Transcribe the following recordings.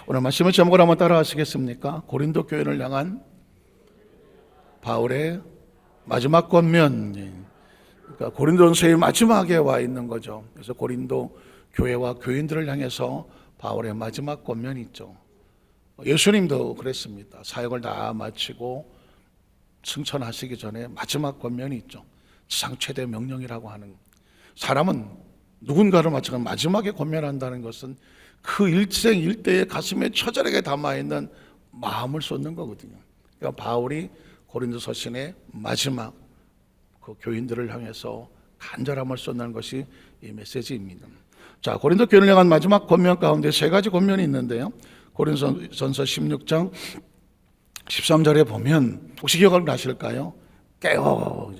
오늘 말씀의 제목을 한번 따라 하시겠습니까? 고린도 교회를 향한 바울의 마지막 권면. 그러니까 고린도전서의 마지막에 와 있는 거죠. 그래서 고린도 교회와 교인들을 향해서 바울의 마지막 권면이 있죠. 예수님도 그랬습니다. 사역을 다 마치고 승천하시기 전에 마지막 권면이 있죠. 지상 최대 명령이라고 하는. 사람은 누군가를 마치고 마지막에 권면한다는 것은 그 일생 일대의 가슴에 처절하게 담아있는 마음을 쏟는 거거든요. 그러니까 바울이 고린도 서신의 마지막 그 교인들을 향해서 간절함을 쏟는 것이 이 메시지입니다. 자, 고린도 교회를 향한 마지막 권면 가운데 세 가지 권면이 있는데요. 고린도전서 16장 13절에 보면 혹시 기억을 나실까요? 깨어.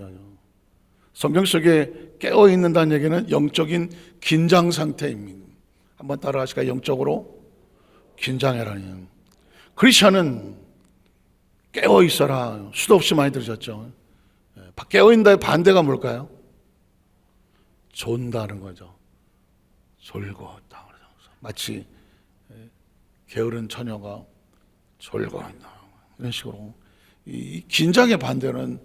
성경 속에 깨어 있는다는 얘기는 영적인 긴장 상태입니다. 한번 따라 하실까요? 영적으로 긴장해라는. 크리스천은 깨어 있어라. 수도 없이 많이 들으셨죠. 깨어 있는다의 반대가 뭘까요? 존다는 거죠. 졸고 있다. 마치 게으른 처녀가 졸고 있다. 이런 식으로 이 긴장의 반대는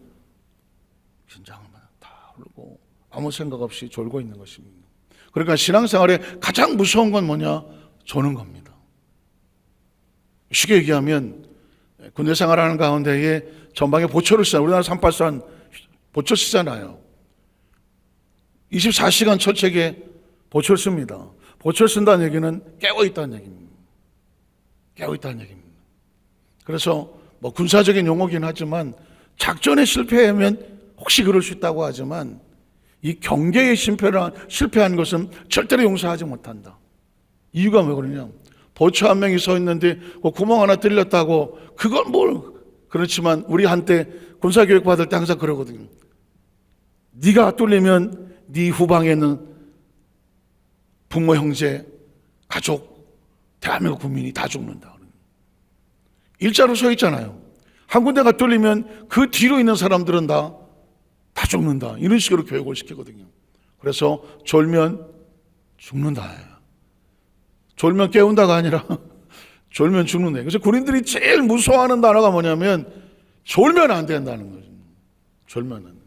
긴장을 다 흐르고 아무 생각 없이 졸고 있는 것입니다. 그러니까 신앙생활에 가장 무서운 건 뭐냐? 조는 겁니다. 쉽게 얘기하면 군대 생활하는 가운데에 전방에 보초를 쓰잖아요. 우리나라 383 보초 쓰잖아요. 24시간 철책에 보초를 씁니다. 보초를 쓴다는 얘기는 깨어있다는 얘기입니다. 깨어있다는 얘기입니다. 그래서 뭐 군사적인 용어긴 하지만 작전에 실패하면 혹시 그럴 수 있다고 하지만 이 경계에 실패한 것은 절대로 용서하지 못한다. 이유가 왜 그러냐? 보초 한 명이 서 있는데 구멍 하나 뚫렸다고 그건 뭘. 그렇지만 우리 한때 군사교육 받을 때 항상 그러거든요. 네가 뚫리면 네 후방에 있는 부모, 형제, 가족, 대한민국 국민이 다 죽는다. 일자로 서 있잖아요. 한 군데가 뚫리면 그 뒤로 있는 사람들은 다 죽는다. 이런 식으로 교육을 시키거든요. 그래서 졸면 죽는다. 졸면 깨운다가 아니라 졸면 죽는다. 그래서 군인들이 제일 무서워하는 단어가 뭐냐면 졸면 안 된다는 거죠. 졸면은.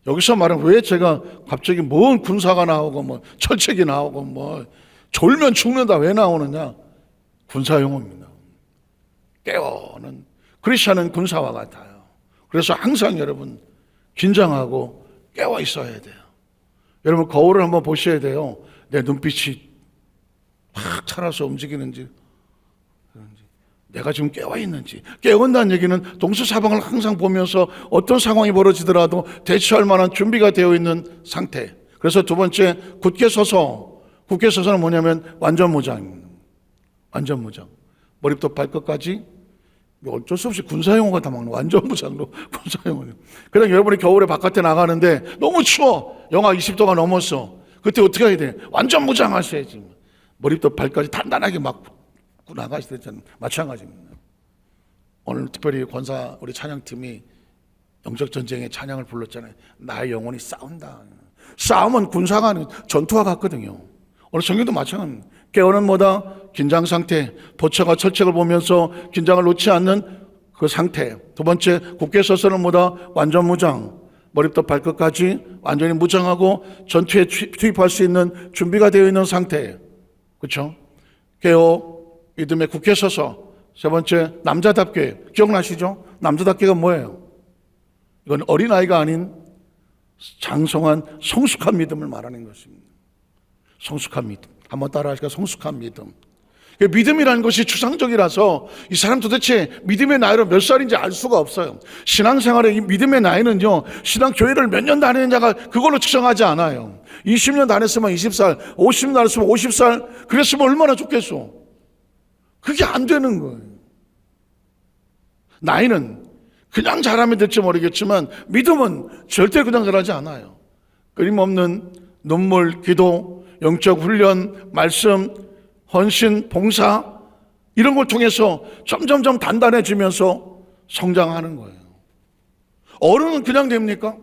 여기서 말하면 왜 제가 갑자기 뭔 군사가 나오고 뭐 철책이 나오고 뭐 졸면 죽는다 왜 나오느냐? 군사 용어입니다. 깨어는 크리스천은 군사와 같아요. 그래서 항상 여러분 긴장하고 깨어 있어야 돼요. 여러분 거울을 한번 보셔야 돼요. 내 눈빛이 확 차려서 움직이는지 내가 지금 깨어 있는지. 깨어있다는 얘기는 동서사방을 항상 보면서 어떤 상황이 벌어지더라도 대처할 만한 준비가 되어 있는 상태. 그래서 두 번째 굳게 서서. 굳게 서서는 뭐냐면 완전 무장입니다. 완전 무장. 머리부터 발끝까지 어쩔 수 없이 군사용어가 다 막는 완전 무장으로 군사용어. 그냥 여러분이 겨울에 바깥에 나가는데 너무 추워. 영하 20도가 넘었어. 그때 어떻게 해야 돼? 완전 무장하셔야지. 머리부터 발까지 단단하게 막 나가셔야 되잖아요. 마찬가지입니다. 오늘 특별히 권사 우리 찬양팀이 영적전쟁의 찬양을 불렀잖아요. 나의 영혼이 싸운다. 싸움은 군사가 아니고 전투와 같거든요. 오늘 성경도 마찬가지입니다. 깨어는 뭐다? 긴장 상태. 보초가 철책을 보면서 긴장을 놓지 않는 그 상태. 두 번째 굳게 서서는 뭐다? 완전 무장. 머리부터 발끝까지 완전히 무장하고 전투에 투입할 수 있는 준비가 되어 있는 상태. 그렇죠? 깨어 믿음에 굳게 서서. 세 번째 남자답게. 기억나시죠? 남자답게가 뭐예요? 이건 어린아이가 아닌 장성한 성숙한 믿음을 말하는 것입니다. 성숙한 믿음. 한번 따라 하실까요? 성숙한 믿음. 믿음이라는 것이 추상적이라서 이 사람 도대체 믿음의 나이로 몇 살인지 알 수가 없어요. 신앙생활의 이 믿음의 나이는요, 신앙교회를 몇 년 다니느냐가 그걸로 측정하지 않아요. 20년 다녔으면 20살, 50년 다녔으면 50살, 그랬으면 얼마나 좋겠어. 그게 안 되는 거예요. 나이는 그냥 잘하면 될지 모르겠지만 믿음은 절대 그냥 잘하지 않아요. 끊임없는 눈물, 기도, 영적 훈련, 말씀, 헌신, 봉사 이런 걸 통해서 점점점 단단해지면서 성장하는 거예요. 어른은 그냥 됩니까?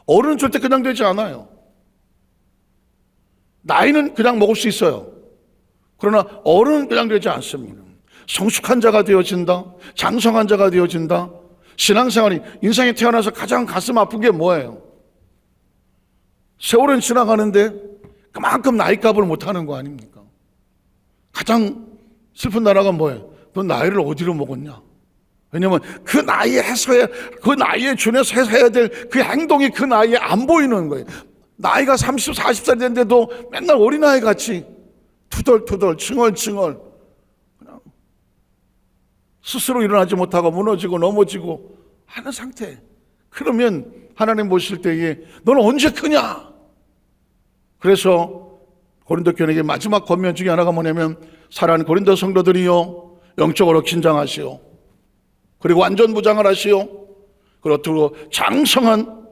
어른은 절대 그냥 되지 않아요. 나이는 그냥 먹을 수 있어요. 그러나 어른은 그냥 되지 않습니다. 성숙한 자가 되어진다. 장성한 자가 되어진다. 신앙생활이 인생에 태어나서 가장 가슴 아픈 게 뭐예요? 세월은 지나가는데 그만큼 나이값을 못하는 거 아닙니까? 가장 슬픈 나라가 뭐예요? 너 나이를 어디로 먹었냐? 왜냐면 그 나이에 해서야, 그 나이에 준해서 해야 될 그 행동이 그 나이에 안 보이는 거예요. 나이가 30, 40살 됐는데도 맨날 어린아이 같이 투덜투덜, 칭얼칭얼, 그냥 스스로 일어나지 못하고 무너지고 넘어지고 하는 상태. 그러면 하나님 보실 때에 너는 언제 크냐? 그래서 고린도 교회에게 마지막 권면 중에 하나가 뭐냐면, 사랑하는 고린도 성도들이요, 영적으로 긴장하시오. 그리고 완전 무장을 하시오. 그리고 장성한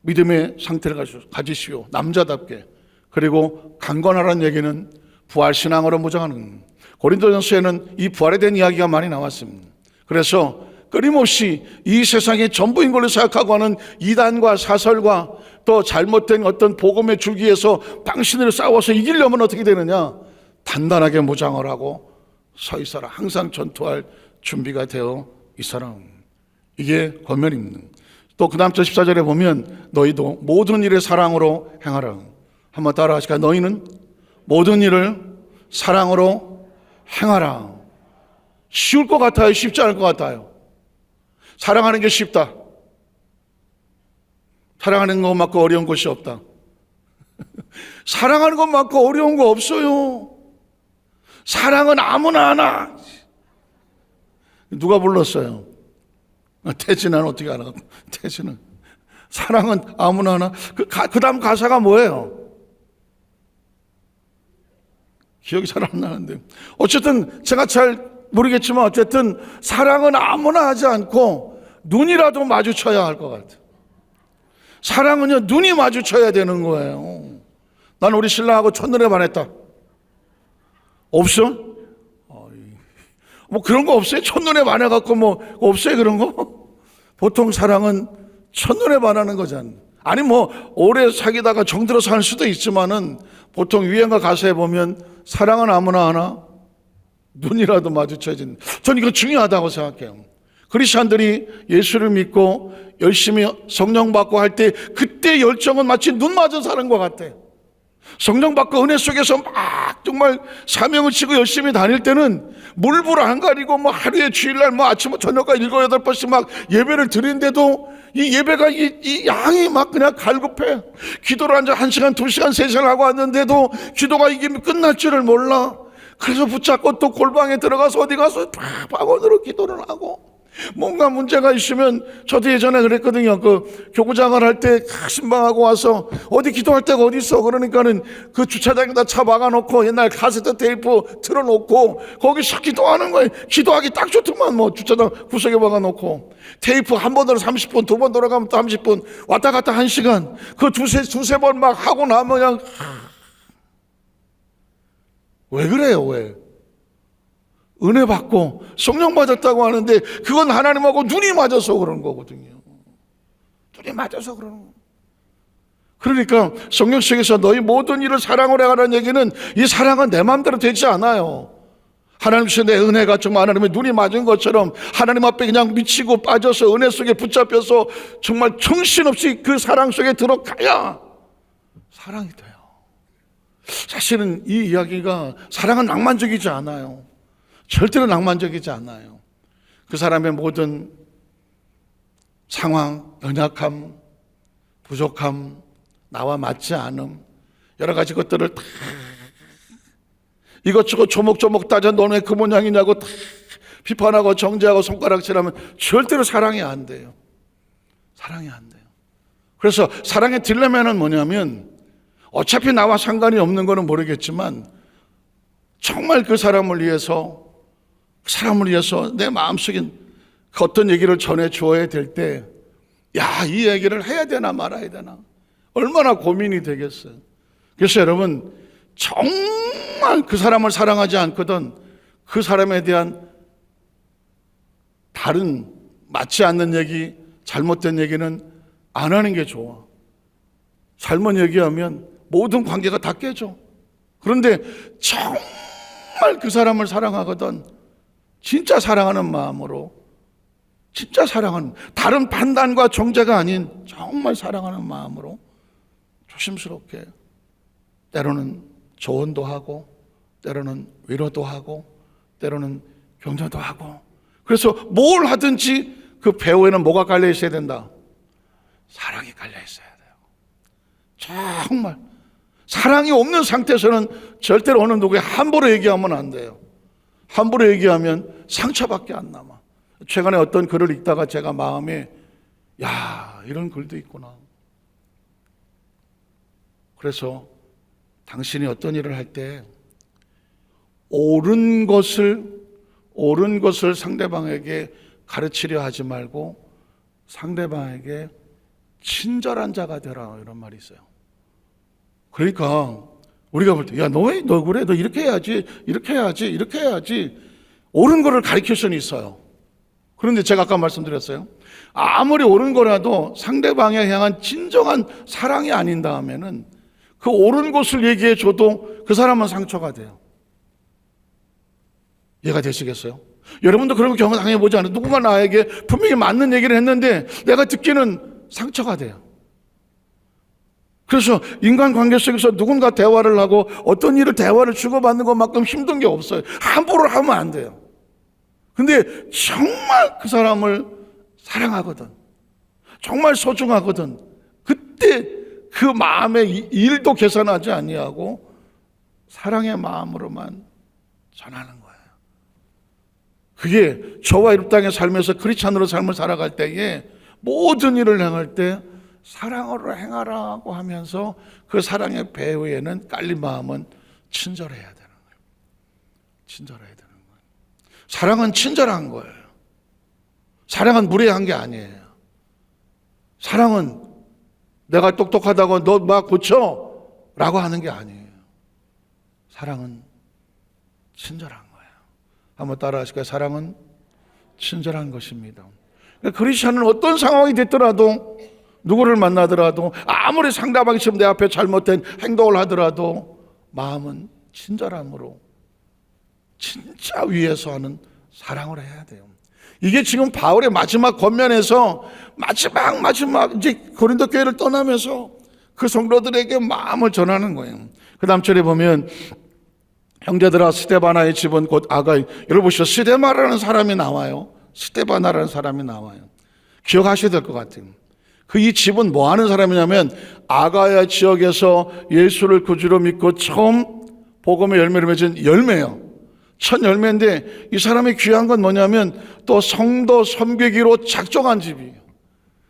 믿음의 상태를 가지시오. 남자답게. 그리고 강건하라는 얘기는 부활신앙으로 무장하는. 고린도전서에는 이 부활에 대한 이야기가 많이 나왔습니다. 그래서 끊임없이 이 세상의 전부인 걸로 생각하고 하는 이단과 사설과 또 잘못된 어떤 복음의 줄기에서 당신을 싸워서 이기려면 어떻게 되느냐? 단단하게 무장을 하고 서 있어라. 항상 전투할 준비가 되어 있어라. 이게 권면입니다. 또 그 다음 절 14절에 보면 너희도 모든 일을 사랑으로 행하라. 한번 따라 하실까요? 너희는 모든 일을 사랑으로 행하라. 쉬울 것 같아요? 쉽지 않을 것 같아요? 사랑하는 게 쉽다. 사랑하는 것만큼 어려운 것이 없다. 사랑하는 것만큼 어려운 거 없어요. 사랑은 아무나 하나. 누가 불렀어요? 태진아는 어떻게 알아? 태진은 사랑은 아무나 하나. 그 다음 가사가 뭐예요? 기억이 잘 안 나는데, 어쨌든 제가 잘 모르겠지만 어쨌든 사랑은 아무나 하지 않고 눈이라도 마주쳐야 할 것 같아요. 사랑은요, 눈이 마주쳐야 되는 거예요. 난 우리 신랑하고 첫눈에 반했다. 없어? 뭐 그런 거 없어요? 첫눈에 반해갖고 뭐 없어요 그런 거? 보통 사랑은 첫눈에 반하는 거잖아요. 아니 뭐 오래 사귀다가 정들어서 할 수도 있지만은 보통 유행가 가사에 보면 사랑은 아무나 하나 눈이라도 마주쳐야지. 전 이거 중요하다고 생각해요. 크리스찬들이 예수를 믿고 열심히 성령 받고 할 때 그때 열정은 마치 눈 맞은 사람과 같아요. 성령 받고 은혜 속에서 막 정말 사명을 치고 열심히 다닐 때는 물불 안 가리고 뭐 하루에 주일날 뭐 아침부터 저녁까지 7, 8번씩 막 예배를 드리는데도 이 예배가 이 양이 막 그냥 갈급해. 기도를 앉아 1시간, 2시간, 3시간 하고 왔는데도 기도가 이게 끝날 줄을 몰라. 그래서 붙잡고 또 골방에 들어가서 어디 가서 박원으로 기도를 하고, 뭔가 문제가 있으면, 저도 예전에 그랬거든요. 그 교구장을 할 때 신방하고 와서 어디 기도할 데가 어디 있어? 그러니까는 그 주차장에다 차 막아놓고 옛날 카세트 테이프 틀어놓고 거기서 기도하는 거예요. 기도하기 딱 좋더만. 뭐 주차장 구석에 막아놓고 테이프 한 번으로 30분, 2번 돌아가면 또 30분, 왔다 갔다 1시간. 그 두세 번 막 하고 나면 그냥 왜 그래요? 왜? 은혜 받고 성령 받았다고 하는데 그건 하나님하고 눈이 맞아서 그런 거거든요. 눈이 맞아서 그러는 거예요. 그러니까 성령 속에서 너희 모든 일을 사랑으로 해가라는 얘기는, 이 사랑은 내 마음대로 되지 않아요. 하나님 속에 내 은혜가 정말 하나님의 눈이 맞은 것처럼 하나님 앞에 그냥 미치고 빠져서 은혜 속에 붙잡혀서 정말 정신없이 그 사랑 속에 들어가야 사랑이 돼요. 사실은 이 이야기가, 사랑은 낭만적이지 않아요. 절대로 낭만적이지 않아요. 그 사람의 모든 상황, 연약함, 부족함, 나와 맞지 않음, 여러 가지 것들을 다 이것저것 조목조목 따져 너네 그 모양이냐고 다 비판하고 정죄하고 손가락질하면 절대로 사랑이 안 돼요. 사랑이 안 돼요. 그래서 사랑의 딜레마는 뭐냐면, 어차피 나와 상관이 없는 거는 모르겠지만 정말 그 사람을 위해서 내 마음속에 그 어떤 얘기를 전해 주어야 될 때, 야, 이 얘기를 해야 되나 말아야 되나 얼마나 고민이 되겠어요. 그래서 여러분, 정말 그 사람을 사랑하지 않거든 그 사람에 대한 다른 맞지 않는 얘기, 잘못된 얘기는 안 하는 게 좋아. 잘못 얘기하면 모든 관계가 다 깨져. 그런데 정말 정말 그 사람을 사랑하거든 진짜 사랑하는 마음으로, 진짜 사랑하는, 다른 판단과 정죄가 아닌 정말 사랑하는 마음으로 조심스럽게 때로는 조언도 하고 때로는 위로도 하고 때로는 격려도 하고, 그래서 뭘 하든지 그 배후에는 뭐가 깔려 있어야 된다? 사랑이 깔려 있어야 돼요. 정말 사랑이 없는 상태에서는 절대로 어느 누구에 함부로 얘기하면 안 돼요. 함부로 얘기하면 상처밖에 안 남아. 최근에 어떤 글을 읽다가 제가 마음에 야, 이런 글도 있구나. 그래서 당신이 어떤 일을 할 때 옳은 것을 상대방에게 가르치려 하지 말고 상대방에게 친절한 자가 되라, 이런 말이 있어요. 그러니까 우리가 볼 때 야, 너 그래? 너 이렇게 해야지, 이렇게 해야지, 이렇게 해야지. 옳은 거를 가르칠 수는 있어요. 그런데 제가 아까 말씀드렸어요. 아무리 옳은 거라도 상대방에 향한 진정한 사랑이 아닌 다음에는 그 옳은 것을 얘기해 줘도 그 사람은 상처가 돼요. 이해가 되시겠어요? 여러분도 그런 거 경험 당해보지 않아요? 누군가 나에게 분명히 맞는 얘기를 했는데 내가 듣기는 상처가 돼요. 그래서 인간관계 속에서 누군가 대화를 하고 어떤 일을 대화를 주고받는 것만큼 힘든 게 없어요. 함부로 하면 안 돼요. 근데 정말 그 사람을 사랑하거든, 정말 소중하거든, 그때 그 마음의 일도 계산하지 아니하고 사랑의 마음으로만 전하는 거예요. 그게 저와 이 땅의 삶에서 크리스찬으로 삶을 살아갈 때에 모든 일을 행할 때 사랑으로 행하라고 하면서 그 사랑의 배후에는 깔린 마음은 친절해야 되는 거예요. 친절해야 되는 거예요. 사랑은 친절한 거예요. 사랑은 무례한 게 아니에요. 사랑은 내가 똑똑하다고 너 막 고쳐 라고 하는 게 아니에요. 사랑은 친절한 거예요. 한번 따라 하실까요? 사랑은 친절한 것입니다. 그러니까 크리스천은 어떤 상황이 됐더라도, 누구를 만나더라도, 아무리 상대방이 지금 내 앞에 잘못된 행동을 하더라도 마음은 친절함으로 진짜 위에서 하는 사랑을 해야 돼요. 이게 지금 바울의 마지막 권면에서 마지막 이제 고린도 교회를 떠나면서 그 성도들에게 마음을 전하는 거예요. 그 다음 절에 보면 형제들아, 스데바나의 집은 곧 아가이. 여러분 보시죠. 스데바나라는 사람이 나와요. 스데바나라는 사람이 나와요. 기억하셔야 될 것 같아요. 그 이 집은 뭐 하는 사람이냐면 아가야 지역에서 예수를 구주로 믿고 처음 복음의 열매를 맺은 열매예요. 첫 열매인데 이 사람이 귀한 건 뭐냐면 또 성도 섬기기로 작정한 집이에요.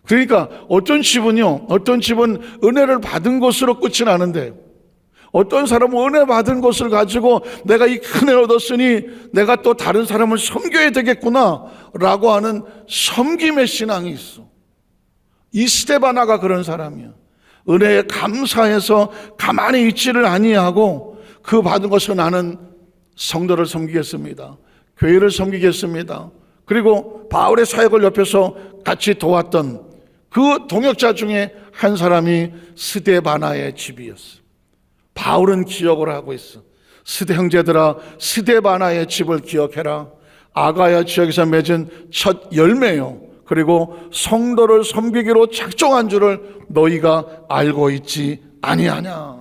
그러니까 어떤 집은 은혜를 받은 것으로 끝이 나는데, 어떤 사람은 은혜 받은 것을 가지고 내가 이 큰 은혜를 얻었으니 내가 또 다른 사람을 섬겨야 되겠구나 라고 하는 섬김의 신앙이 있어. 이 스데바나가 그런 사람이야. 은혜에 감사해서 가만히 있지를 아니하고 그 받은 것을 나는 성도를 섬기겠습니다, 교회를 섬기겠습니다. 그리고 바울의 사역을 옆에서 같이 도왔던 그 동역자 중에 한 사람이 스데바나의 집이었어. 바울은 기억을 하고 있어. 스데 형제들아, 스데바나의 집을 기억해라. 아가야 지역에서 맺은 첫 열매요, 그리고 성도를 섬기기로 작정한 줄을 너희가 알고 있지 아니하냐.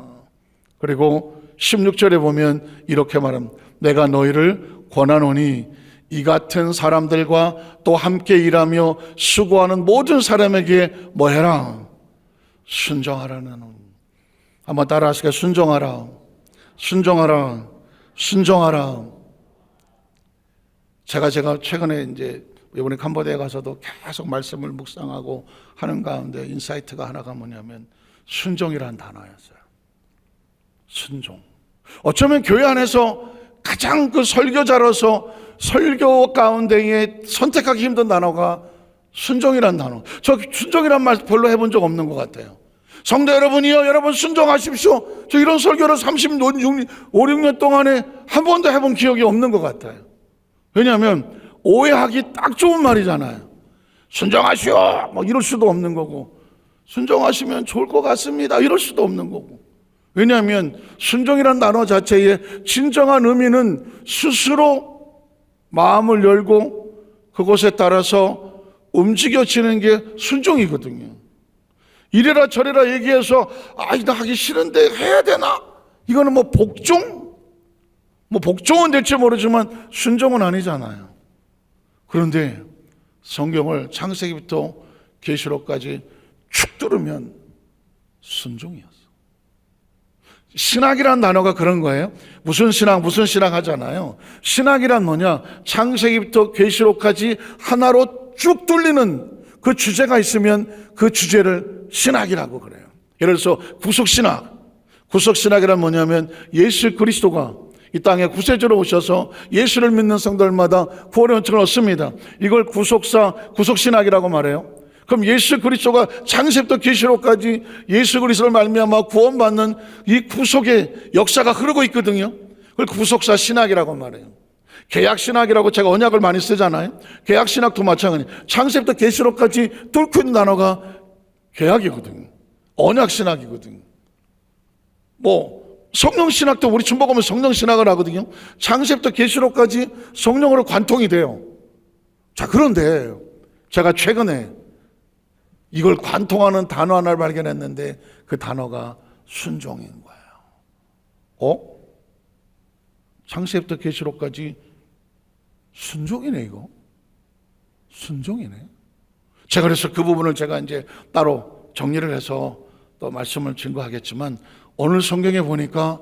그리고 16절에 보면 이렇게 말합니다. 내가 너희를 권하노니 이 같은 사람들과 또 함께 일하며 수고하는 모든 사람에게 뭐 해라? 순종하라는. 한번 따라 하시겠어요? 순종하라, 순종하라, 순종하라. 제가 최근에 이제 이번에 캄보디아에 가서도 계속 말씀을 묵상하고 하는 가운데 인사이트가 하나가 뭐냐면 순종이라는 단어였어요. 순종. 어쩌면 교회 안에서 가장 그 설교자로서 설교 가운데에 선택하기 힘든 단어가 순종이라는 단어. 저 순종이란 말 별로 해본 적 없는 것 같아요. 성도 여러분이요, 여러분 순종하십시오. 저 이런 설교를 36년 동안에 한 번도 해본 기억이 없는 것 같아요. 왜냐하면 오해하기 딱 좋은 말이잖아요. 순종하시오 뭐 이럴 수도 없는 거고, 순종하시면 좋을 것 같습니다 이럴 수도 없는 거고. 왜냐하면 순종이라는 단어 자체의 진정한 의미는 스스로 마음을 열고 그것에 따라서 움직여지는 게 순종이거든요. 이래라 저래라 얘기해서 나 하기 싫은데 해야 되나? 이거는 뭐 복종? 뭐 복종은 될지 모르지만 순종은 아니잖아요. 그런데 성경을 창세기부터 계시록까지 축 들으면 순종이었어. 신학이란 단어가 그런 거예요. 무슨 신학 하잖아요. 신학이란 뭐냐? 창세기부터 계시록까지 하나로 쭉 뚫리는 그 주제가 있으면 그 주제를 신학이라고 그래요. 예를 들어서 구속신학이란 뭐냐면 예수 그리스도가 이 땅에 구세주로 오셔서 예수를 믿는 성도들마다 구원의 은총을 얻습니다. 이걸 구속신학이라고 말해요. 그럼 예수 그리스도가 창세부터 계시록까지 예수 그리스도를 말미암아 구원받는 이 구속의 역사가 흐르고 있거든요. 그걸 구속사 신학이라고 말해요. 개약신학이라고 제가 언약을 많이 쓰잖아요. 개약신학도 마찬가지예요. 창세부터 계시록까지 뚫고 있는 단어가 개약이거든요. 언약신학이거든요. 성령신학도 우리 중복하면 성령신학을 하거든요. 창세부터 계시록까지 성령으로 관통이 돼요. 자, 그런데 제가 최근에 이걸 관통하는 단어 하나를 발견했는데 그 단어가 순종인 거예요. 창세부터 계시록까지 순종이네, 이거. 순종이네. 제가 그래서 그 부분을 제가 이제 따로 정리를 해서 또 말씀을 증거하겠지만 오늘 성경에 보니까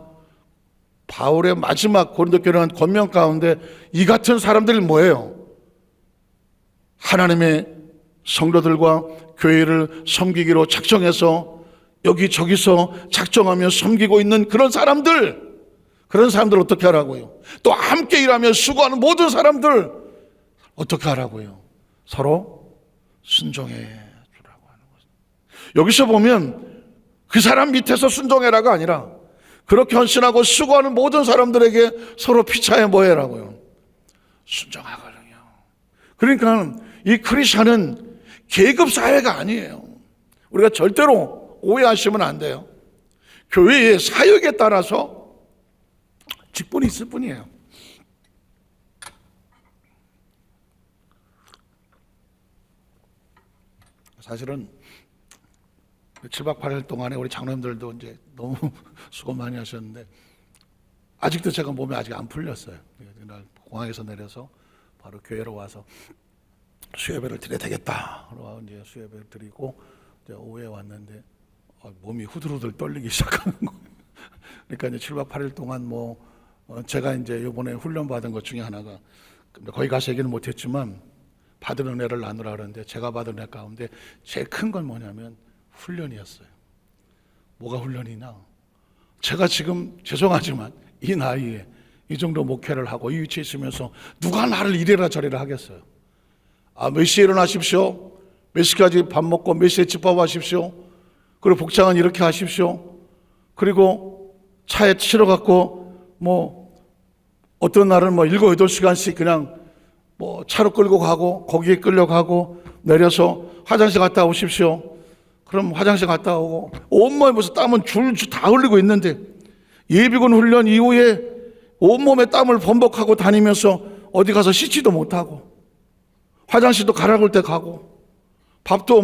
바울의 마지막 고린도 교회 권면 가운데 이 같은 사람들이 뭐예요? 하나님의 성도들과 교회를 섬기기로 작정해서 여기저기서 작정하며 섬기고 있는 그런 사람들 어떻게 하라고요? 또 함께 일하며 수고하는 모든 사람들 어떻게 하라고요? 서로 순종해 주라고 하는 거죠. 여기서 보면 그 사람 밑에서 순종해라가 아니라 그렇게 헌신하고 수고하는 모든 사람들에게 서로 피차에 뭐해라고요? 순종하거든요. 그러니까 이 크리스천은 계급 사회가 아니에요. 우리가 절대로 오해하시면 안 돼요. 교회의 사역에 따라서 직분이 있을 뿐이에요. 사실은 7박 8일 동안에 우리 장로님들도 이제 너무 수고 많이 하셨는데 아직도 제가 몸이 아직 안 풀렸어요. 그날 공항에서 내려서 바로 교회로 와서 수요예배를 드려야 되겠다. 그러고 이제 수요예배를 드리고 이제 오후에 왔는데 몸이 후들후들 떨리기 시작하는 거예요. 그러니까 이제 7박 8일 동안 제가 이제 이번에 훈련 받은 것 중에 하나가 거기 가서 얘기는 못했지만 받은 은혜를 나누라 그러는데 제가 받은 은혜 가운데 제일 큰 건 뭐냐면 훈련이었어요. 뭐가 훈련이냐? 제가 지금 죄송하지만 이 나이에 이 정도 목회를 하고 이 위치에 있으면서 누가 나를 이래라 저래라 하겠어요. 몇 시에 일어나십시오. 몇 시까지 밥 먹고 몇 시에 집밥하십시오. 그리고 복장은 이렇게 하십시오. 그리고 차에 실어갖고 어떤 날은 7, 8시간씩 그냥 차로 끌고 가고 거기에 끌려가고 내려서 화장실 갔다 오십시오. 그럼 화장실 갔다 오고 온몸에 무슨 땀은 줄줄 다 흘리고 있는데 예비군 훈련 이후에 온몸에 땀을 범벅하고 다니면서 어디 가서 씻지도 못하고 화장실도 가라고 때 가고 밥도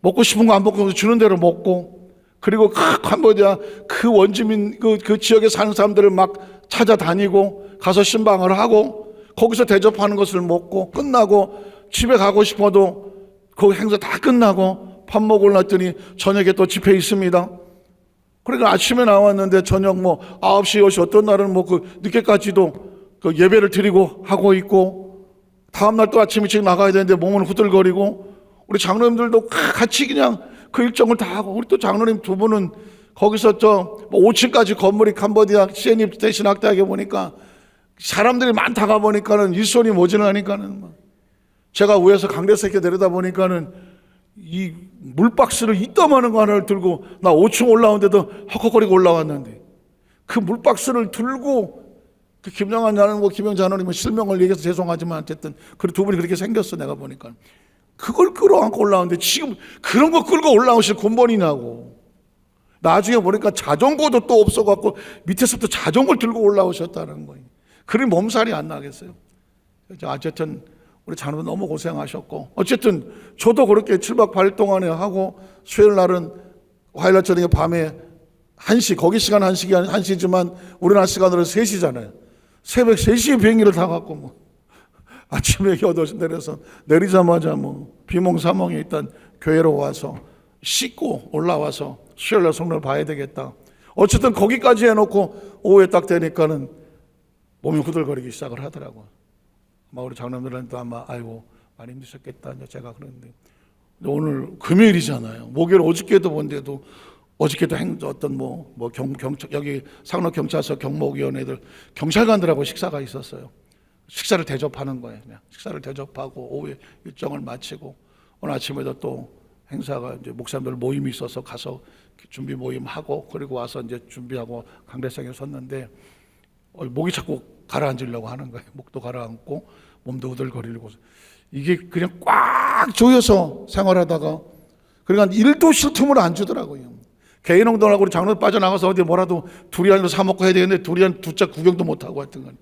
먹고 싶은 거 안 먹고 주는 대로 먹고 그리고 캄보디아 그 원주민 그 지역에 사는 사람들을 막 찾아다니고 가서 신방을 하고 거기서 대접하는 것을 먹고 끝나고 집에 가고 싶어도 그 행사 다 끝나고 밥 먹으러 놨더니 저녁에 또 집회 있습니다. 그러니까 아침에 나왔는데 저녁 9시, 10시 어떤 날은 늦게까지도 그 예배를 드리고 하고 있고 다음날 또 아침 일찍 나가야 되는데 몸은 후들거리고 우리 장로님들도 같이 그냥 그 일정을 다 하고 우리 또 장로님 두 분은 거기서 5층까지 건물이 캄보디아 시애닙 대신학대학에 보니까 사람들이 많다가 보니까는 일손이 모자라니까는 제가 위에서 강대에서 이렇게 내려다 보니까는 이 물박스를 이따만한 거 하나를 들고 나 5층 올라오는데도 헉헉거리고 올라왔는데 그 물박스를 들고 그 김영환 장로님, 김영 장로님은 실명을 얘기해서 죄송하지만 어쨌든 그 두 분이 그렇게 생겼어. 내가 보니까 그걸 끌어안고 올라오는데 지금 그런 거 끌고 올라오실 근본이냐고. 나중에 보니까 자전거도 또 없어갖고 밑에서부터 자전거를 들고 올라오셨다는 거예요. 그리 몸살이 안 나겠어요. 어쨌든 우리 자녀분 너무 고생하셨고, 어쨌든 저도 그렇게 7박 8일 동안에 하고, 수요일 날은 화요일 날 저녁에 밤에 1시, 거기 시간 1시지만 우리나라 시간으로 3시잖아요. 새벽 3시에 비행기를 타갖고 뭐 아침에 8시 내려서 내리자마자 뭐 비몽사몽에 있던 교회로 와서 씻고 올라와서 수요일 날 성령을 봐야 되겠다. 어쨌든 거기까지 해놓고 오후에 딱 되니까는 몸이 후들거리기 시작을 하더라고요. 아마 우리 장남들한테 아마 아이고 많이 힘드셨겠다 이제 제가 그러는데, 오늘 금요일이잖아요. 목요일 어저께도 본데도 어저께도 어떤 여기 상록 경찰서 경목위원회들 경찰관들하고 식사가 있었어요. 식사를 대접하는 거예요. 그냥 식사를 대접하고 오후에 일정을 마치고, 오늘 아침에도 또 행사가 이제 목사님들 모임이 있어서 가서 준비 모임 하고, 그리고 와서 이제 준비하고 강대상에 섰는데 목이 자꾸 가라앉으려고 하는 거예요. 목도 가라앉고 몸도 우들거리고, 이게 그냥 꽉 조여서 생활하다가 그러니까 일도 쉴 틈을 안 주더라고요. 개인 운동하고 우리 장로 빠져나가서 어디 뭐라도 두리안도 사 먹고 해야 되겠는데 두리안 두 짝 구경도 못 하고 하여튼 간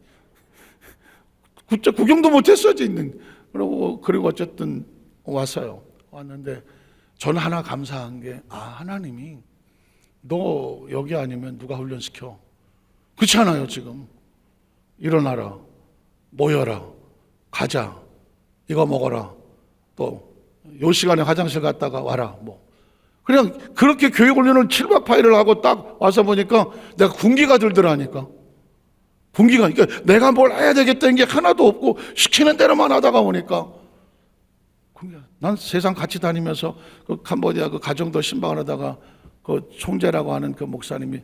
구경도 못 했어요, 있는. 그리고 어쨌든 왔어요. 왔는데 저는 하나 감사한 게, 하나님이 너 여기 아니면 누가 훈련시켜? 그렇지 않아요, 지금. 일어나라, 모여라, 가자, 이거 먹어라, 또 요 시간에 화장실 갔다가 와라, 뭐. 그냥 그렇게 교육 훈련을 7박 8일을 하고 딱 와서 보니까 내가 군기가 들더라니까. 군기가, 그러니까 내가 뭘 해야 되겠다는 게 하나도 없고 시키는 대로만 하다가 보니까, 난 세상 같이 다니면서 그 캄보디아 그 가정도 신방을 하다가 그 총재라고 하는 그 목사님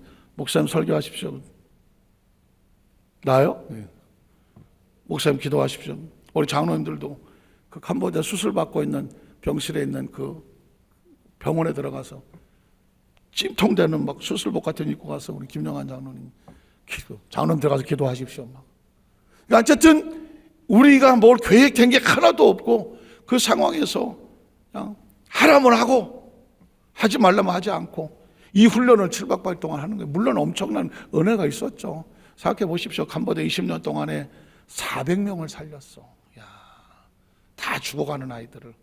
설교하십시오. 나요? 네. 목사님 기도하십시오. 우리 장로님들도 그 캄보디아 수술 받고 있는 병실에 있는 그 병원에 들어가서 찜통되는 막 수술복 같은 거 입고 가서 우리 김영환 장로님 장로님 들어가서 기도하십시오. 그러니까 어쨌든 우리가 뭘 계획된 게 하나도 없고 그 상황에서 그냥 하라면 하고 하지 말라면 하지 않고 이 훈련을 7박 8일 동안 하는 거예요. 물론 엄청난 은혜가 있었죠. 생각해 보십시오. 캄보디아 20년 동안에 400명을 살렸어. 야, 다 죽어가는 아이들을,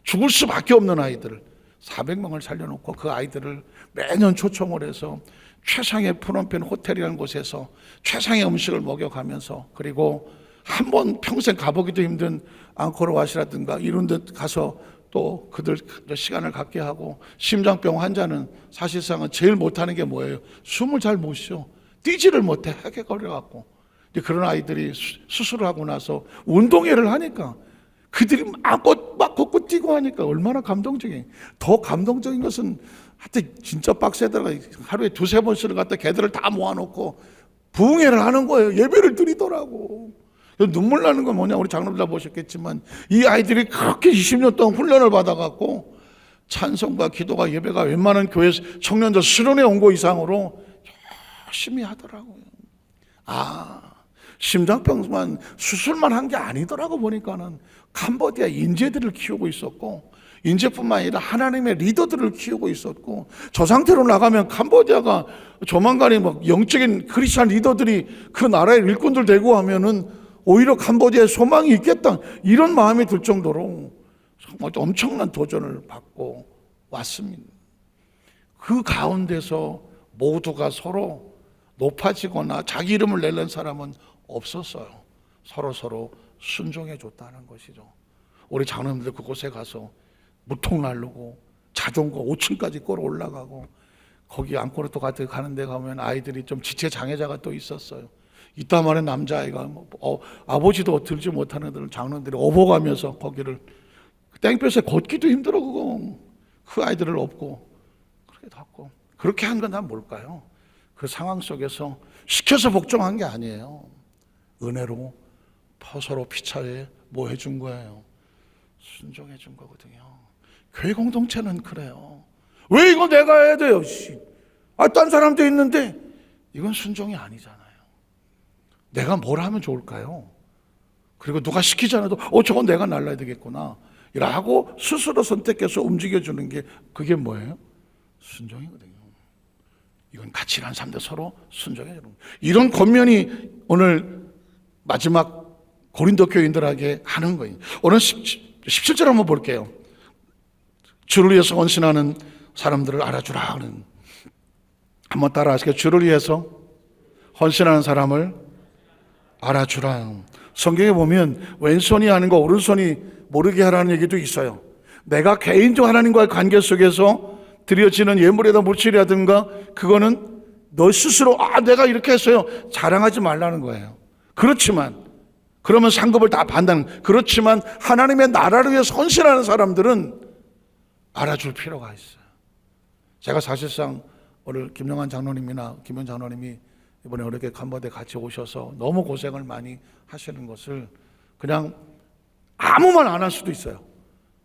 죽을 수밖에 없는 아이들을 400명을 살려놓고 그 아이들을 매년 초청을 해서 최상의 프놈펜 호텔이라는 곳에서 최상의 음식을 먹여가면서, 그리고 한 번 평생 가보기도 힘든 앙코르왓이라든가 이런 데 가서 또 그들 시간을 갖게 하고, 심장병 환자는 사실상은 제일 못하는 게 뭐예요? 숨을 잘 못 쉬어. 뛰지를 못해. 헤개거려갖고. 그런 아이들이 수술을 하고 나서 운동회를 하니까 그들이 막 걷고 뛰고 하니까 얼마나 감동적이에요. 더 감동적인 것은 하여튼 진짜 빡세더라고요. 하루에 2-3번씩을 갖다 걔들을 다 모아놓고 부흥회를 하는 거예요. 예배를 드리더라고. 눈물 나는 건 뭐냐, 우리 장로들 다 보셨겠지만 이 아이들이 그렇게 20년 동안 훈련을 받아갖고 찬송과 기도가 예배가 웬만한 교회 청년들 수련회 온 거 이상으로 열심히 하더라고요. 심장병만 수술만 한 게 아니더라고. 보니까는 캄보디아 인재들을 키우고 있었고, 인재뿐만 아니라 하나님의 리더들을 키우고 있었고, 저 상태로 나가면 캄보디아가 조만간에 막 영적인 크리스찬 리더들이 그 나라의 일꾼들 되고 하면은 오히려 캄보디아에 소망이 있겠다, 이런 마음이 들 정도로 정말 엄청난 도전을 받고 왔습니다. 그 가운데서 모두가 서로 높아지거나 자기 이름을 내는 사람은 없었어요. 서로 순종해 줬다는 것이죠. 우리 장로님들 그곳에 가서 무통 나르고 자전거 5층까지 끌어 올라가고, 거기 앙코르토 같은 데 가는 데 가면 아이들이 좀 지체 장애자가 또 있었어요. 이따 말에 남자아이가 아버지도 들지 못하는 애들 장로님들이 업어가면서 거기를 땡볕에 걷기도 힘들어. 그 아이들을 업고 그렇게 닫고, 그렇게 한 건 다 뭘까요? 그 상황 속에서 시켜서 복종한 게 아니에요. 은혜로 서로 피차에 뭐 해준 거예요? 순종해 준 거거든요. 교회 공동체는 그래요. 왜 이거 내가 해야 돼요? 딴 사람도 있는데. 이건 순종이 아니잖아요. 내가 뭘 하면 좋을까요? 그리고 누가 시키지 않아도 저건 내가 날라야 되겠구나 라고 스스로 선택해서 움직여주는 게, 그게 뭐예요? 순종이거든요. 이건 같이 일하는 사람들 서로 순종해야 되는, 이런 권면이 오늘 마지막 고린도 교인들에게 하는 거예요. 오늘 17절 한번 볼게요. 주를 위해서 헌신하는 사람들을 알아주라 하는, 한번 따라 하시겠어요? 주를 위해서 헌신하는 사람을 알아주라. 성경에 보면 왼손이 하는 거 오른손이 모르게 하라는 얘기도 있어요. 내가 개인적 하나님과의 관계 속에서 드려지는 예물이라든가 물질이라든가 그거는 너 스스로 내가 이렇게 했어요 자랑하지 말라는 거예요. 그렇지만 그러면 상급을 다 받는, 그렇지만 하나님의 나라를 위해서 헌신하는 사람들은 알아줄 필요가 있어요. 제가 사실상 오늘 김영환 장로님이나 김현 장로님이 이번에 이렇게 간보대 같이 오셔서 너무 고생을 많이 하시는 것을 그냥 아무 말 안 할 수도 있어요.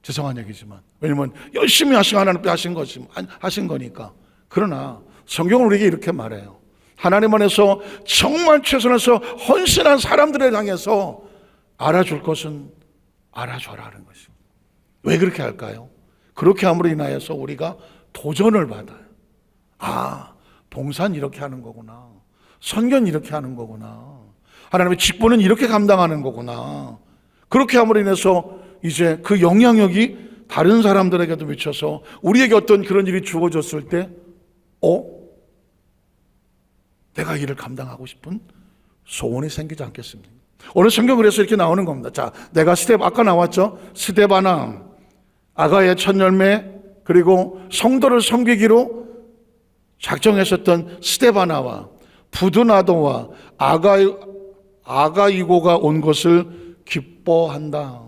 죄송한 얘기지만, 왜냐면 열심히 하나님 하신 거니까. 그러나 성경은 우리에게 이렇게 말해요. 하나님 안에서 정말 최선을 다해서 헌신한 사람들을 향해서 알아줄 것은 알아줘라는 것입니다. 왜 그렇게 할까요? 그렇게 함으로 인하여서 우리가 도전을 받아요. 봉사는 이렇게 하는 거구나, 선교는 이렇게 하는 거구나, 하나님의 직분은 이렇게 감당하는 거구나. 그렇게 함으로 인해서 이제 그 영향력이 다른 사람들에게도 미쳐서 우리에게 어떤 그런 일이 주어졌을 때 내가 일을 감당하고 싶은 소원이 생기지 않겠습니까? 오늘 성경 그래서 이렇게 나오는 겁니다. 자, 내가 아까 나왔죠? 스데바나, 아가의 첫 열매, 그리고 성도를 섬기기로 작정했었던 스데바나와 부드나도와 아가이고가 온 것을 기뻐한다.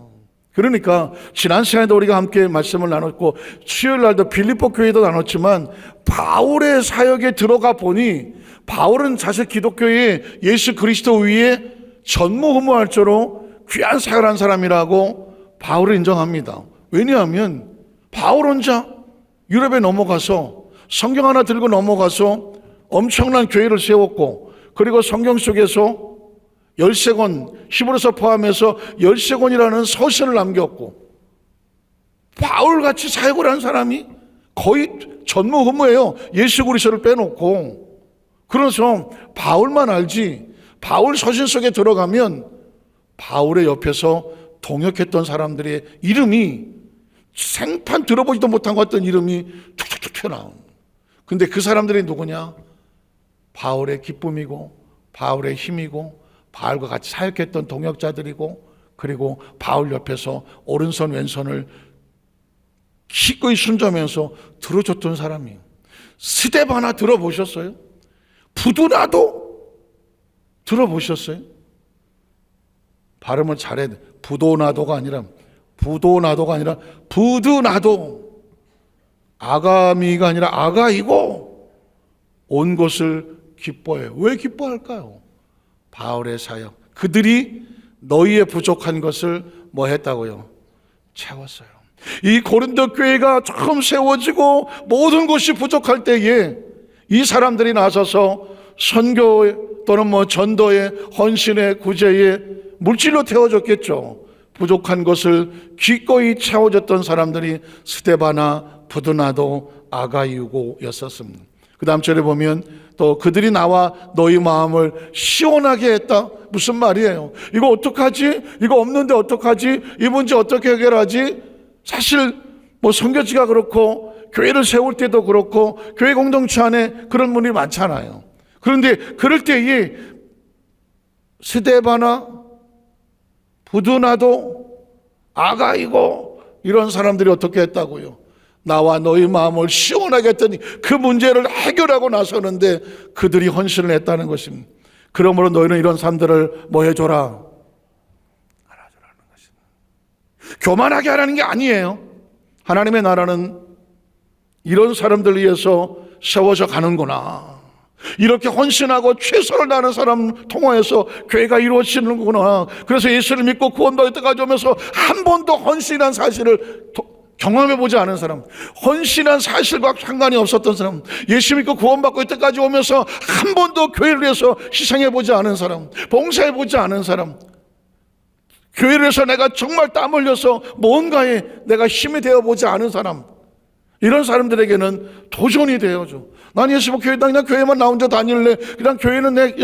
그러니까 지난 시간에도 우리가 함께 말씀을 나눴고 수요일 날도 빌립보 교회도 나눴지만 바울의 사역에 들어가 보니 바울은 사실 기독교의 예수 그리스도 위에 전무후무할 정도로 귀한 사역을 한 사람이라고 바울을 인정합니다. 왜냐하면 바울 혼자 유럽에 넘어가서 성경 하나 들고 넘어가서 엄청난 교회를 세웠고, 그리고 성경 속에서 13권, 히브리서 포함해서 13권이라는 서신을 남겼고, 바울같이 사역을 한 사람이 거의 전무후무예요. 예수 그리스도를 빼놓고. 그래서 바울만 알지, 바울 서신 속에 들어가면 바울의 옆에서 동역했던 사람들의 이름이 생판 들어보지도 못한 것 같던 이름이 툭툭툭 튀어나오는. 근데 그 사람들이 누구냐? 바울의 기쁨이고 바울의 힘이고 바울과 같이 사역했던 동역자들이고, 그리고 바울 옆에서 오른손 왼손을 기꺼이 순종하면서 들어줬던 사람이에요. 스데바나 들어보셨어요? 부두나도 들어보셨어요? 발음을 잘해야 돼. 부도나도가 아니라 부두나도, 아가미가 아니라 아가이고 온 것을 기뻐해요. 왜 기뻐할까요? 바울의 사역, 그들이 너희의 부족한 것을 뭐 했다고요? 채웠어요. 이 고린도 교회가 처음 세워지고 모든 것이 부족할 때에 이 사람들이 나서서 선교 또는 전도에, 헌신에, 구제에 물질로 태워줬겠죠. 부족한 것을 기꺼이 채워줬던 사람들이 스데바나, 부드나도, 아가이고였었습니다. 그 다음 절에 보면 또 그들이 나와 너희 마음을 시원하게 했다. 무슨 말이에요? 이거 어떡하지? 이거 없는데 어떡하지? 이 문제 어떻게 해결하지? 사실 선교지가 그렇고 교회를 세울 때도 그렇고 교회 공동체 안에 그런 분이 많잖아요. 그런데 그럴 때에 스데바나, 부두나도, 아가이고 이런 사람들이 어떻게 했다고요? 나와 너희 마음을 시원하게 했더니 그 문제를 해결하고 나서는데 그들이 헌신을 했다는 것입니다. 그러므로 너희는 이런 사람들을 뭐 해줘라? 알아줘라는 것입니다. 교만하게 하라는 게 아니에요. 하나님의 나라는 이런 사람들 위해서 세워져 가는구나. 이렇게 헌신하고 최선을 다하는 사람 통하여서 교회가 이루어지는구나. 그래서 예수를 믿고 구원받을 때까지 오면서 한 번도 헌신한 사실을 경험해보지 않은 사람, 헌신한 사실과 상관이 없었던 사람, 예수 믿고 구원받고 이때까지 오면서 한 번도 교회를 위해서 희생해보지 않은 사람, 봉사해보지 않은 사람, 교회를 위해서 내가 정말 땀 흘려서 뭔가에 내가 힘이 되어보지 않은 사람, 이런 사람들에게는 도전이 되어줘. 난 예수님 교회 그냥 교회만 나 혼자 다닐래. 그냥 교회는 내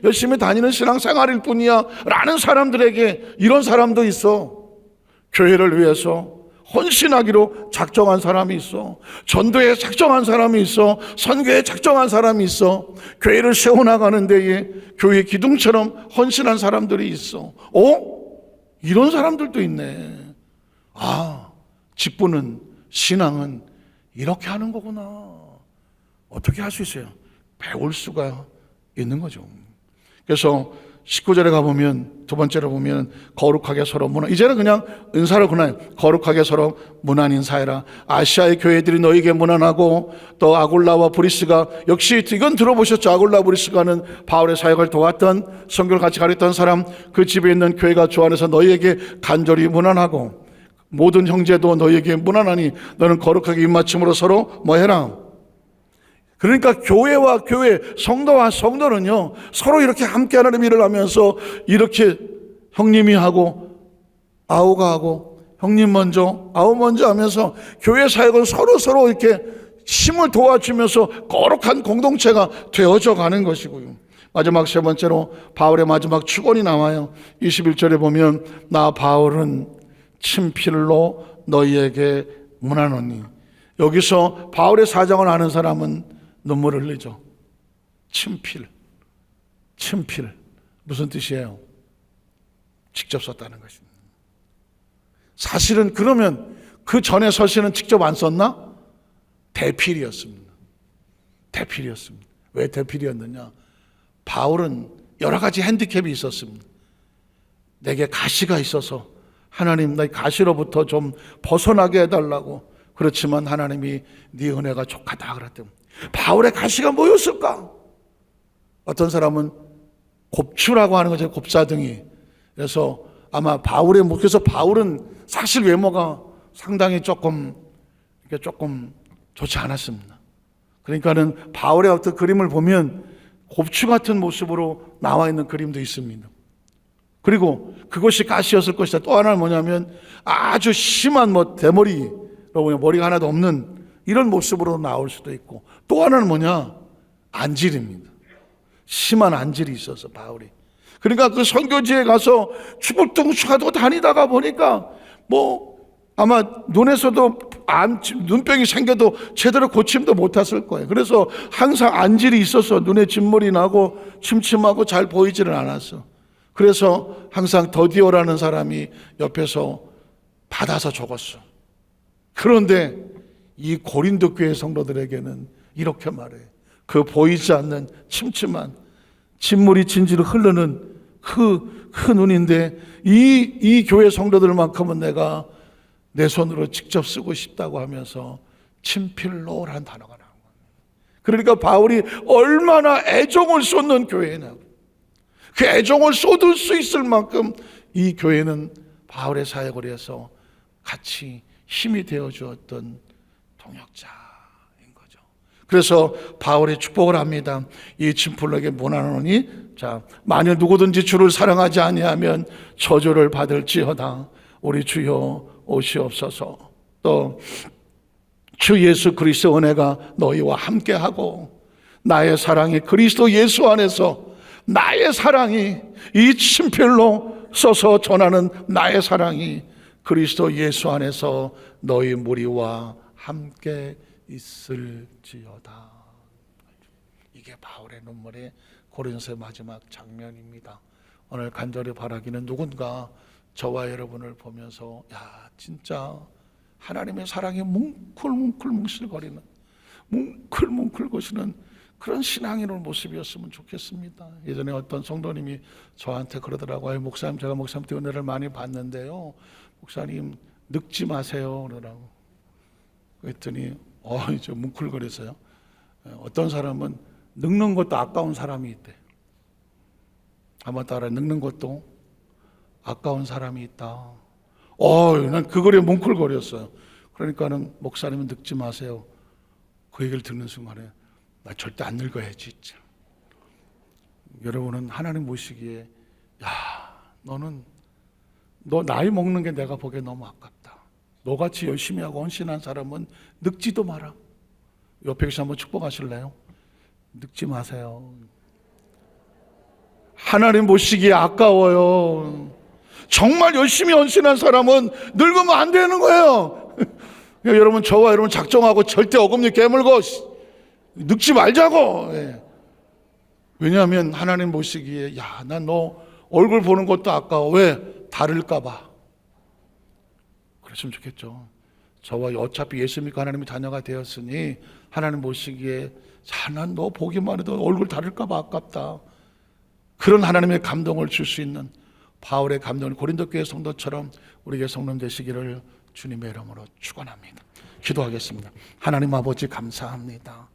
열심히 다니는 신앙생활일 뿐이야 라는 사람들에게 이런 사람도 있어. 교회를 위해서 헌신하기로 작정한 사람이 있어. 전도에 작정한 사람이 있어. 선교에 작정한 사람이 있어. 교회를 세워나가는 데에 교회 기둥처럼 헌신한 사람들이 있어. 이런 사람들도 있네. 직분은, 신앙은 이렇게 하는 거구나. 어떻게 할 수 있어요? 배울 수가 있는 거죠. 그래서 19절에 가보면, 두 번째로 보면 거룩하게 서로 문안, 이제는 그냥 은사로 그냥 거룩하게 서로 문안 인사해라. 아시아의 교회들이 너에게 문안하고, 또 아굴라와 브리스가, 역시 이건 들어보셨죠? 아굴라 브리스가는 바울의 사역을 도왔던, 선교를 같이 가르쳤던 사람, 그 집에 있는 교회가 주 안에서 너희에게 간절히 문안하고, 모든 형제도 너희에게 문안하니 너는 거룩하게 입맞춤으로 서로 뭐 해라. 그러니까 교회와 교회, 성도와 성도는요, 서로 이렇게 함께 하나님 일을 하면서 이렇게 형님이 하고 아우가 하고, 형님 먼저 아우 먼저 하면서 교회 사역은 서로 이렇게 힘을 도와주면서 거룩한 공동체가 되어져 가는 것이고요. 마지막 세 번째로 바울의 마지막 축원이 나와요. 21절에 보면 나 바울은 친필로 너희에게 문하노니, 여기서 바울의 사정을 아는 사람은 눈물을 흘리죠. 친필 무슨 뜻이에요? 직접 썼다는 것입니다. 사실은 그러면 그 전에 서신은 직접 안 썼나? 대필이었습니다. 왜 대필이었느냐? 바울은 여러 가지 핸디캡이 있었습니다. 내게 가시가 있어서 하나님 나 가시로부터 좀 벗어나게 해달라고. 그렇지만 하나님이 네 은혜가 족하다 그랬대요. 바울의 가시가 뭐였을까? 어떤 사람은 곱추라고 하는 거죠. 곱사등이. 그래서 아마 바울의 목에서, 바울은 사실 외모가 상당히 조금 좋지 않았습니다. 그러니까는 바울의 어떤 그림을 보면 곱추 같은 모습으로 나와 있는 그림도 있습니다. 그리고 그것이 가시였을 것이다. 또 하나는 뭐냐면 아주 심한 대머리, 머리가 하나도 없는 이런 모습으로 나올 수도 있고, 또 하나는 뭐냐? 안질입니다. 심한 안질이 있어서 바울이. 그러니까 그 선교지에 가서 추불뚱추하고 다니다가 보니까 아마 눈에서도 눈병이 생겨도 제대로 고침도 못했을 거예요. 그래서 항상 안질이 있어서 눈에 진물이 나고 침침하고 잘 보이지는 않았어. 그래서 항상 더디오라는 사람이 옆에서 받아서 적었어. 그런데 이 고린도 교회 성도들에게는 이렇게 말해. 그 보이지 않는 침침한 진물이 진지로 흐르는 그 눈인데 이 교회 성도들만큼은 내가 내 손으로 직접 쓰고 싶다고 하면서 친필로라는 단어가 나온 거예요. 그러니까 바울이 얼마나 애정을 쏟는 교회냐. 그 애정을 쏟을 수 있을 만큼 이 교회는 바울의 사역을 해서 같이 힘이 되어 주었던 동역자인 거죠. 그래서 바울이 축복을 합니다. 이 친필로에게 문하노니, 만일 누구든지 주를 사랑하지 아니하면 저주를 받을지어다. 우리 주여 오시옵소서. 또 주 예수 그리스도 은혜가 너희와 함께하고, 나의 사랑이 그리스도 예수 안에서, 나의 사랑이 이 친필로 써서 전하는 나의 사랑이 그리스도 예수 안에서 너희 무리와 함께 있을지어다. 이게 바울의 눈물의 고린도서의 마지막 장면입니다. 오늘 간절히 바라기는 누군가 저와 여러분을 보면서 진짜 하나님의 사랑이 뭉클뭉클 뭉실거리는, 뭉클뭉클 거시는 그런 신앙인의 모습이었으면 좋겠습니다. 예전에 어떤 성도님이 저한테 그러더라고요. 목사님, 제가 목사님한테 은혜를 많이 받는데요, 목사님 늙지 마세요 그러더라고. 그랬더니 이제 뭉클거려서요. 어떤 사람은 늙는 것도 아까운 사람이 있대. 한번 따라, 늙는 것도 아까운 사람이 있다. 난 그 글에 뭉클거렸어요. 그러니까는 목사님은 늙지 마세요. 그 얘기를 듣는 순간에 나 절대 안 늙어야지. 여러분은 하나님 보시기에 너 나이 먹는 게 내가 보기에 너무 아깝다. 너같이 열심히 하고 헌신한 사람은 늙지도 마라. 옆에 계신 한번 축복하실래요? 늙지 마세요. 하나님 보시기에 아까워요. 정말 열심히 헌신한 사람은 늙으면 안 되는 거예요. 여러분, 저와 여러분 작정하고 절대 어금니 깨물고 늙지 말자고. 왜냐하면 하나님 보시기에 야, 난 너 얼굴 보는 것도 아까워. 왜? 다를까 봐. 그랬으면 좋겠죠. 저와 어차피 예수 믿고 하나님의 자녀가 되었으니 하나님 보시기에 난 너 보기만 해도 얼굴 다를까 봐 아깝다. 그런 하나님의 감동을 줄 수 있는 바울의 감동을 고린도 교회 성도처럼 우리에게 성령 되시기를 주님의 이름으로 축원합니다. 기도하겠습니다. 하나님 아버지 감사합니다.